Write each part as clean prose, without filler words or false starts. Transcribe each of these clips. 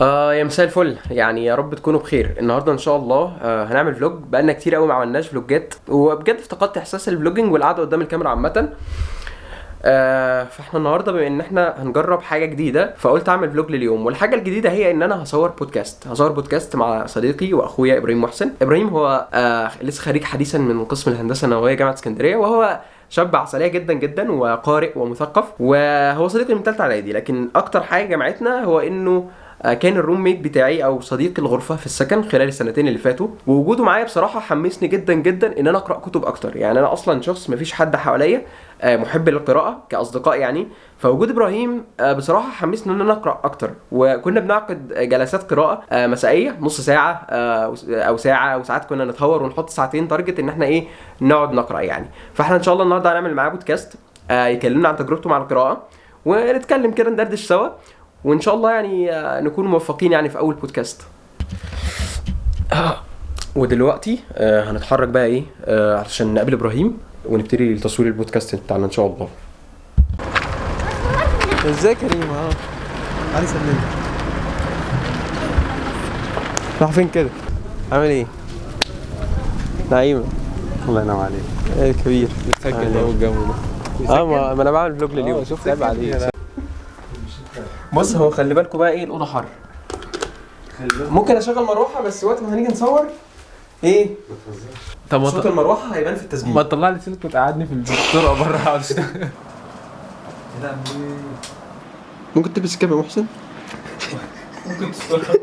يا مساء الفل، يعني يا رب تكونوا بخير. النهارده ان شاء الله هنعمل فلوج. بقالنا كتير قوي ما عملناش فلوجات، وبجد افتقدت احساس الفلوجينج والقعده قدام الكاميرا عامه. فاحنا النهارده بما ان احنا هنجرب حاجه جديده، فقلت اعمل فلوج لليوم. والحاجه الجديده هي ان انا هصور بودكاست مع صديقي واخويا ابراهيم محسن. ابراهيم هو لسه خريج حديثا من قسم الهندسه النوويه جامعه اسكندريه، وهو شاب عسلية جدا جدا وقارئ ومثقف، وهو صديقي من ثالثه اعدادي. لكن اكتر حاجه جمعتنا هو انه كان الروم ميت بتاعي او صديق الغرفه في السكن خلال السنتين اللي فاتوا، ووجوده معايا بصراحه حمسني جدا جدا ان انا اقرا كتب اكتر. يعني انا اصلا شخص مفيش حد حواليا محب للقراءه كاصدقاء يعني. فوجود ابراهيم بصراحه حمسني ان انا اقرا اكتر، وكنا بنعقد جلسات قراءه مسائيه نص ساعه او ساعه، وساعات كنا نتهور ونحط ساعتين تارجت ان احنا نقعد نقرا يعني. فاحنا ان شاء الله النهارده هنعمل معاه بودكاست يكلمنا عن تجربته مع القراءه، ونتكلم كده ندردش سوا، وان شاء الله يعني نكون موفقين يعني في اول بودكاست. ودلوقتي هنتحرك بقى علشان نقابل ابراهيم ونبتدي تصوير البودكاست بتاعنا ان شاء الله. ازيك يا كريم؟ علي سلمي. راح فين كده؟ عامل ايه؟ نعيمة. الله ينعم عليك. ايه كبير بتسجل بقى والجو ده. ما انا بعمل فلوج لليوم. شفت عيب عليك. بص، هو خلي بالكم بقى الاوضه حر. ممكن اشغل مروحه، بس وقت ما هنيجي نصور طب صوت المروحه هيبان في التسجيل. ما تطلع لي سلك وتقعدني في الطرقه بره اقعد اشتغل. ممكن تلبس كاب يا محسن؟ ممكن تستغرب.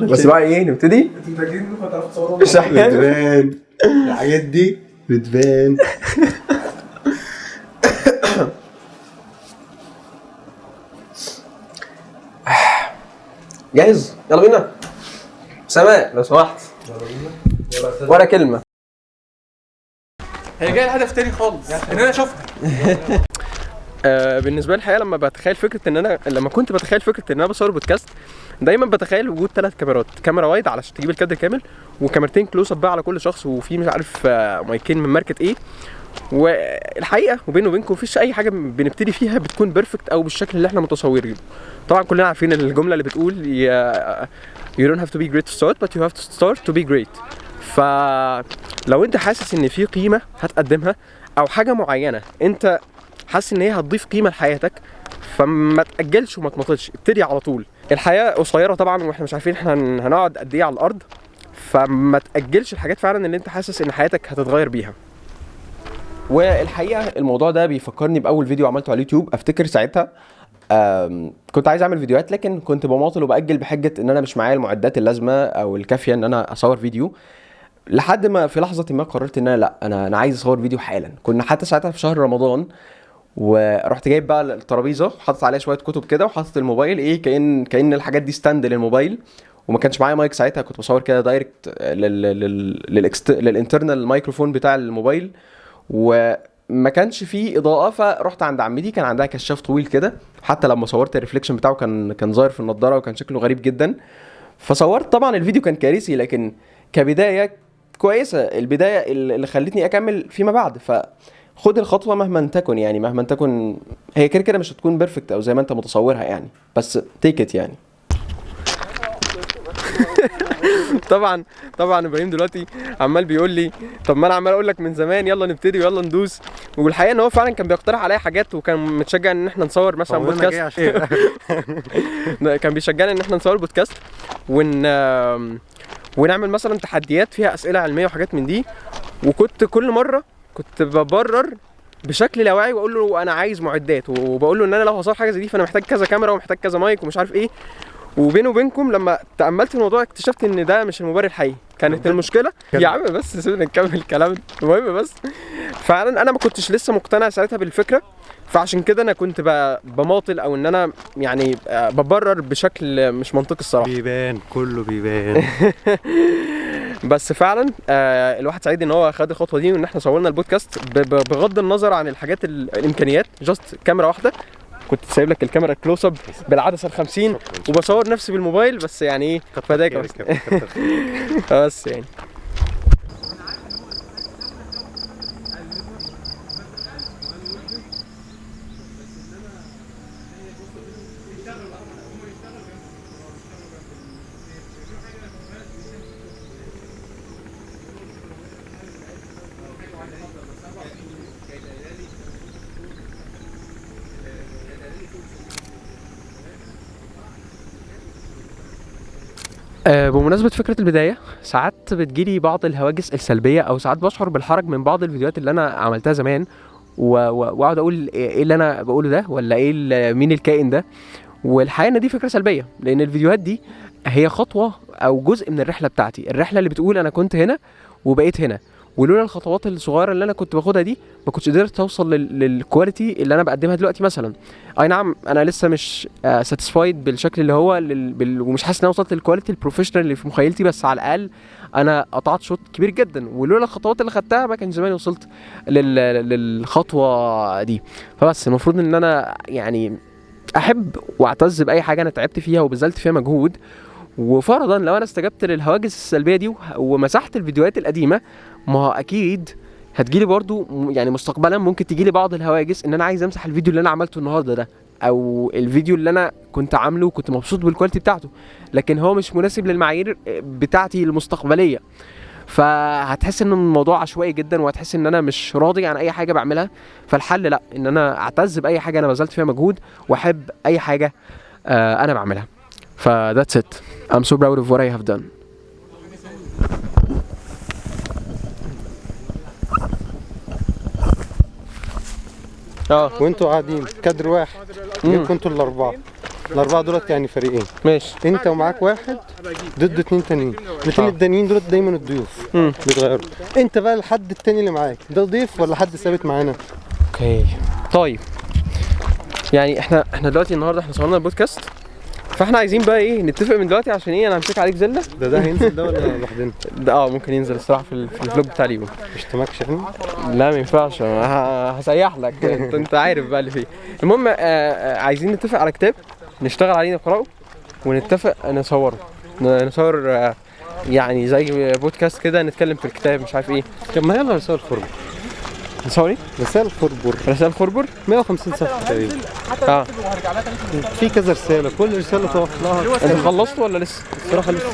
بس بقى نبتدي. انتوا محتاجين انكم تعرفوا تصوروا. مش عارف. بتبان الحاجات دي بتبان. جاهز؟ يلا بينا. سماء لو سمحت. ولا كلمة. هي جايه الهدف تاني خالص ان انا شفتها. بالنسبه لي الحقيقه لما كنت بتخيل فكره ان انا بصور بودكاست، دايما بتخيل وجود 3 كاميرات، كاميرا وايد علشان تجيب الكادر كامل، وكاميرتين كلوز اب بقى على كل شخص، وفي مش عارف مايكين من ماركه ايه. والحقيقه وبيني وبينكم مفيش اي حاجه بنبتدي فيها بتكون بيرفكت او بالشكل اللي احنا متصورينه. طبعا كلنا عارفين الجمله اللي بتقول you don't have to be great to start but you have to start to be great. فلو انت حاسس ان في قيمه هتقدمها او حاجه معينه انت حاسس ان هي هتضيف قيمه لحياتك، فما تاجلش وما تمطلش، ابتدي على طول. الحياه قصيره طبعا، واحنا مش عارفين احنا هنقعد قد ايه على الارض، فما تاجلش الحاجات فعلا اللي انت حاسس ان حياتك هتتغير بيها. والحقيقه الموضوع ده بيفكرني باول فيديو عملته على اليوتيوب. افتكر ساعتها كنت عايز اعمل فيديوهات، لكن كنت بماطل وباجل بحجه ان انا مش معايا المعدات اللازمه او الكافيه ان انا اصور فيديو، لحد ما في لحظه ما قررت ان انا عايز اصور فيديو حالا. كنا حتى ساعتها في شهر رمضان، ورحت جايب بقى الترابيزه وحاطط عليها شويه كتب كده، وحاطط الموبايل كأن الحاجات دي ستاند للموبايل، وما كانش معايا مايك ساعتها. كنت بصور كده دايركت للانترنال مايكروفون بتاع الموبايل، وما كانش فيه اضاءه. فرحت عند عمتي كان عندها كشاف طويل كده، حتى لما صورت الريفليكشن بتاعه كان ظاهر في النضاره وكان شكله غريب جدا. فصورت. طبعا الفيديو كان كارثي، لكن كبدايه كويسه، البدايه اللي خلتني اكمل فيما بعد. فخد الخطوه مهما تكن، يعني مهما تكن هي كده مش هتكون بيرفكت او زي ما انت متصورها يعني، بس تيك ات يعني. طبعا ابراهيم دلوقتي عمال بيقول لي طب ما انا عمال اقول لك من زمان يلا نبتدي ويلا ندوس. والحقيقه ان هو فعلا كان بيقترح عليا حاجات، وكان متشجع ان احنا نصور مثلا بودكاست. كان بيشجعنا ان احنا نصور بودكاست ونعمل مثلا تحديات فيها اسئله علميه وحاجات من دي. وكنت كل مره كنت ببرر بشكل لا واعي، واقول له انا عايز معدات، وبقول له ان انا لو هصور حاجه زي دي فانا محتاج كذا كاميرا ومحتاج كذا مايك ومش عارف ايه. وبيني وبينكم لما تأملت في الموضوع اكتشفت ان ده مش المبرر الحقيقي. كانت المشكله يا عم بس سيبنا نكمل كلام. المهم بس فعلا انا ما كنتش لسه مقتنع ساعتها بالفكره، فعشان كده انا كنت بماطل او ان انا يعني ببرر بشكل مش منطقي الصراحه. بيبان كله بيبان. بس فعلا الواحد سعيد ان هو خد الخطوه دي، وان احنا صورنا البودكاست بغض النظر عن الحاجات الامكانيات. جاست كاميرا واحده، كنت سايب لك الكاميرا الكلوز اب بالعدسه ال50 وبصور نفسي بالموبايل بس يعني فداك بس يعني. بمناسبة فكرة البداية، ساعات بتجيلي بعض الهواجس السلبية أو ساعات بشعر بالحرج من بعض الفيديوهات اللي أنا عملتها زمان وأقعد أقول إيه اللي أنا بقوله ده، ولا إيه مين الكائن ده. والحقيقة إن دي فكرة سلبية، لأن الفيديوهات دي هي خطوة أو جزء من الرحلة بتاعتي، الرحلة اللي بتقول أنا كنت هنا وبقيت هنا، ولولا الخطوات الصغيره اللي انا كنت باخدها دي ما كنتش قدرت اوصل للكواليتي اللي انا بقدمها دلوقتي. مثلا اي نعم انا لسه مش ساتيسفايد بالشكل اللي هو ومش حاسس ان انا وصلت للكواليتي البروفيشنال اللي في مخيلتي، بس على الاقل انا قطعت شوط كبير جدا، ولولا الخطوات اللي خدتها ما كان زماني وصلت للخطوه دي. فبس المفروض ان انا يعني احب واعتز باي حاجه انا تعبت فيها وبذلت فيها مجهود. وفرضا لو انا استجبت للهواجس السلبيه دي ومسحت الفيديوهات القديمه، ما هو اكيد هتجيلي برضو يعني مستقبلا ممكن تجيلي بعض الهواجس ان انا عايز امسح الفيديو اللي انا عملته النهارده ده، او الفيديو اللي انا كنت عامله وكنت مبسوط بالكواليتي بتاعته، لكن هو مش مناسب للمعايير بتاعتي المستقبليه. فهتحس ان الموضوع عشوائي جدا، وهتحس ان انا مش راضي عن اي حاجه بعملها. فالحل لا، ان انا اعتز باي حاجه انا بذلت فيها مجهود، واحب اي حاجه انا بعملها. ف that's it. I'm so proud of what I have done. وانتوا قاعدين كادر واحد جبتوا انتوا الاربعه دولت يعني فريقين. ماشي. انت ومعاك واحد ضد اتنين تانيين، الاتنين التانيين دولت دايما الضيوف بيتغيروا. انت بقى الحد التاني اللي معاك ده ضيف ولا حد ثابت معانا؟ اوكي طيب، يعني احنا دلوقتي النهارده احنا صورنا البودكاست، فاحنا عايزين بقى ايه نتفق من دلوقتي، عشان ايه انا همسك عليك زله. ده هينزل ده ولا لوحدنا؟ ده ممكن ينزل الصراحه في الفلوج بتاع اليوم. مش تماكش احنا؟ لا ما ينفعش، هسيح لك انت عارف بقى اللي فيه. المهم عايزين نتفق على كتاب نشتغل عليه نقراه، ونتفق نصوره، نصور يعني زي بودكاست كده نتكلم في الكتاب مش عارف ايه. طب ما يلا رسائل خربر. نصوري رسائل خربر 150 صفحه تقريبا. في كذا رساله، كل رساله تقف لها. انت خلصت ولا لسه؟ الصراحه لسه.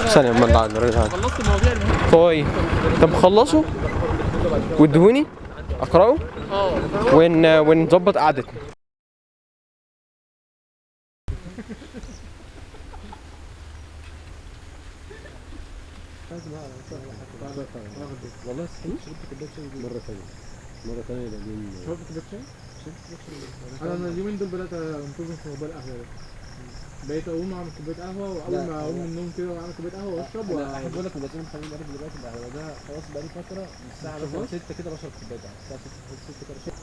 ثانيه اما خلصت المواضيع طيب. طب خلصوا وادهوني اقراه ونظبط قعدتنا. والله مرة ثانية بعدين شربت كوباية شاي؟ انا اليومين دول بدأت انتظم في موضوع القهوة ده. بقيت اقوم اعمل كوباية قهوة، واول ما اقوم من النوم كده واعمل كوباية قهوة واشرب. احب اقول لك مبقاش محمد عارف دلوقتي القهوة ده خلاص بقالي فترة من الساعة مثلا 6 كده بشرب كوباية قهوة، الساعة 6 كده.